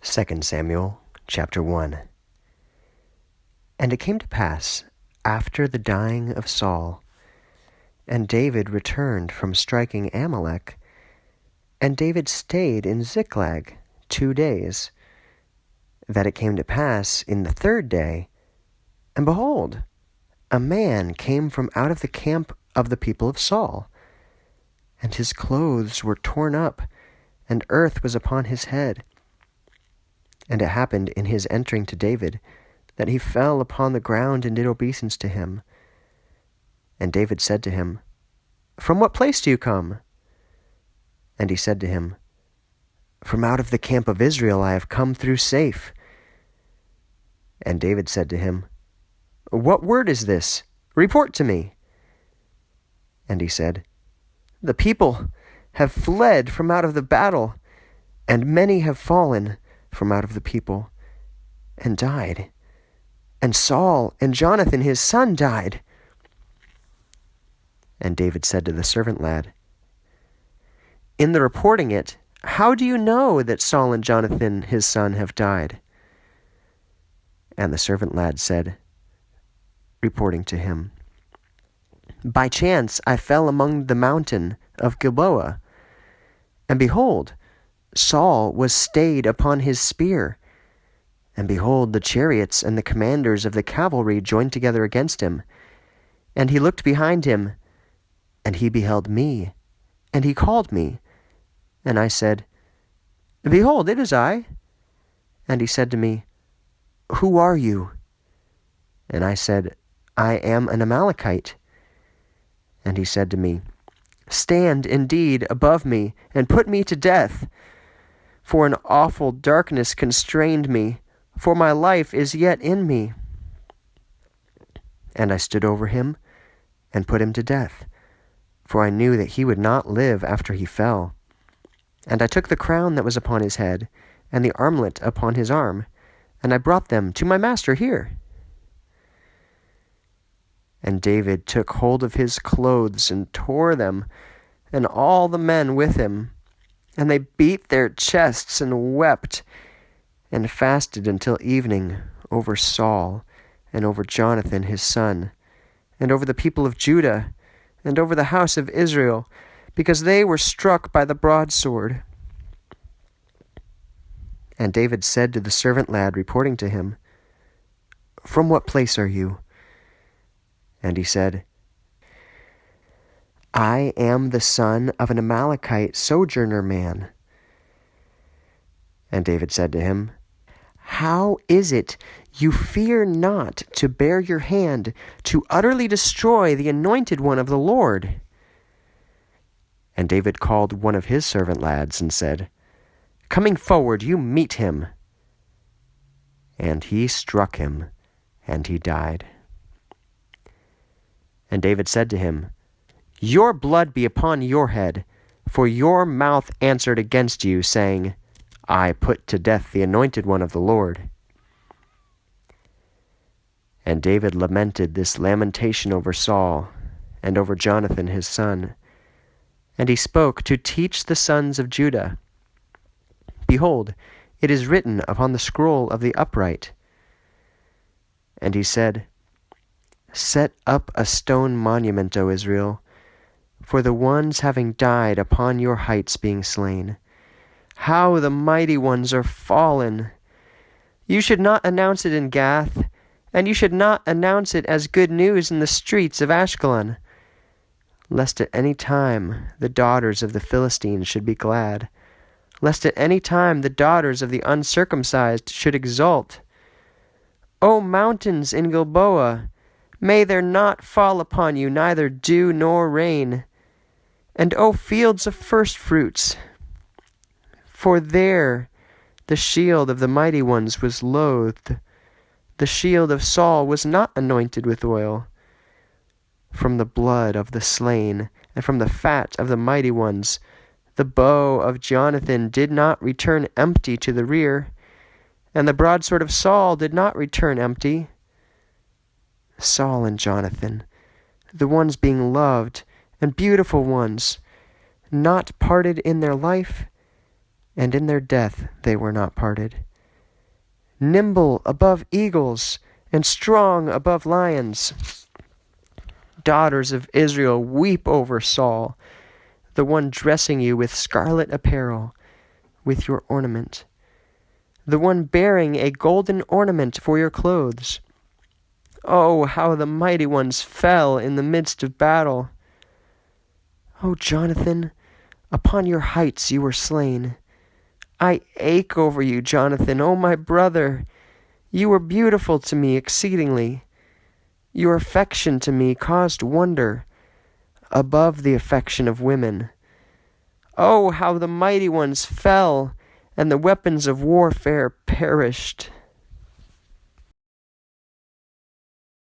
2 Samuel chapter 1. And it came to pass, after the dying of Saul, and David returned from striking Amalek, and David stayed in Ziklag 2 days, that it came to pass in the 3rd day, and behold, a man came from out of the camp of the people of Saul, and his clothes were torn up, and earth was upon his head. And it happened in his entering to David, that he fell upon the ground and did obeisance to him. And David said to him, From what place do you come? And he said to him, From out of the camp of Israel I have come through safe. And David said to him, What word is this? Report to me. And he said, The people have fled from out of the battle, and many have fallen from out of the people, and died. And Saul and Jonathan his son died. And David said to the servant lad, In the reporting it, how do you know that Saul and Jonathan his son have died? And the servant lad said, reporting to him, By chance I fell among the mountain of Gilboa, and behold, Saul was stayed upon his spear, and behold, the chariots and the commanders of the cavalry joined together against him. And he looked behind him, and he beheld me, and he called me. And I said, Behold, it is I. And he said to me, Who are you? And I said, I am an Amalekite. And he said to me, Stand indeed above me, and put me to death. For an awful darkness constrained me, for my life is yet in me. And I stood over him, and put him to death, for I knew that he would not live after he fell. And I took the crown that was upon his head, and the armlet upon his arm, and I brought them to my master here. And David took hold of his clothes, and tore them, and all the men with him. And they beat their chests and wept, and fasted until evening over Saul, and over Jonathan his son, and over the people of Judah, and over the house of Israel, because they were struck by the broadsword. And David said to the servant lad reporting to him, From what place are you? And he said, I am the son of an Amalekite sojourner man. And David said to him, How is it you fear not to bear your hand to utterly destroy the anointed one of the Lord? And David called one of his servant lads and said, Coming forward, you meet him. And he struck him, and he died. And David said to him, Your blood be upon your head, for your mouth answered against you, saying, I put to death the anointed one of the Lord. And David lamented this lamentation over Saul, and over Jonathan his son. And he spoke to teach the sons of Judah, Behold, it is written upon the scroll of the upright. And he said, Set up a stone monument, O Israel, for the ones having died upon your heights being slain. How the mighty ones are fallen! You should not announce it in Gath, and you should not announce it as good news in the streets of Ashkelon, lest at any time the daughters of the Philistines should be glad, lest at any time the daughters of the uncircumcised should exult. O mountains in Gilboa, may there not fall upon you neither dew nor rain. And O fields of firstfruits, for there the shield of the mighty ones was loathed. The shield of Saul was not anointed with oil. From the blood of the slain, and from the fat of the mighty ones, the bow of Jonathan did not return empty to the rear, and the broadsword of Saul did not return empty. Saul and Jonathan, the ones being loved, and beautiful ones, not parted in their life, and in their death they were not parted. nimble above eagles, and strong above lions. Daughters of Israel, weep over Saul, the one dressing you with scarlet apparel, with your ornament, the one bearing a golden ornament for your clothes. Oh, how the mighty ones fell in the midst of battle! O Jonathan, upon your heights you were slain. I ache over you, Jonathan, O my brother. You were beautiful to me exceedingly. Your affection to me caused wonder, above the affection of women. Oh, how the mighty ones fell, and the weapons of warfare perished.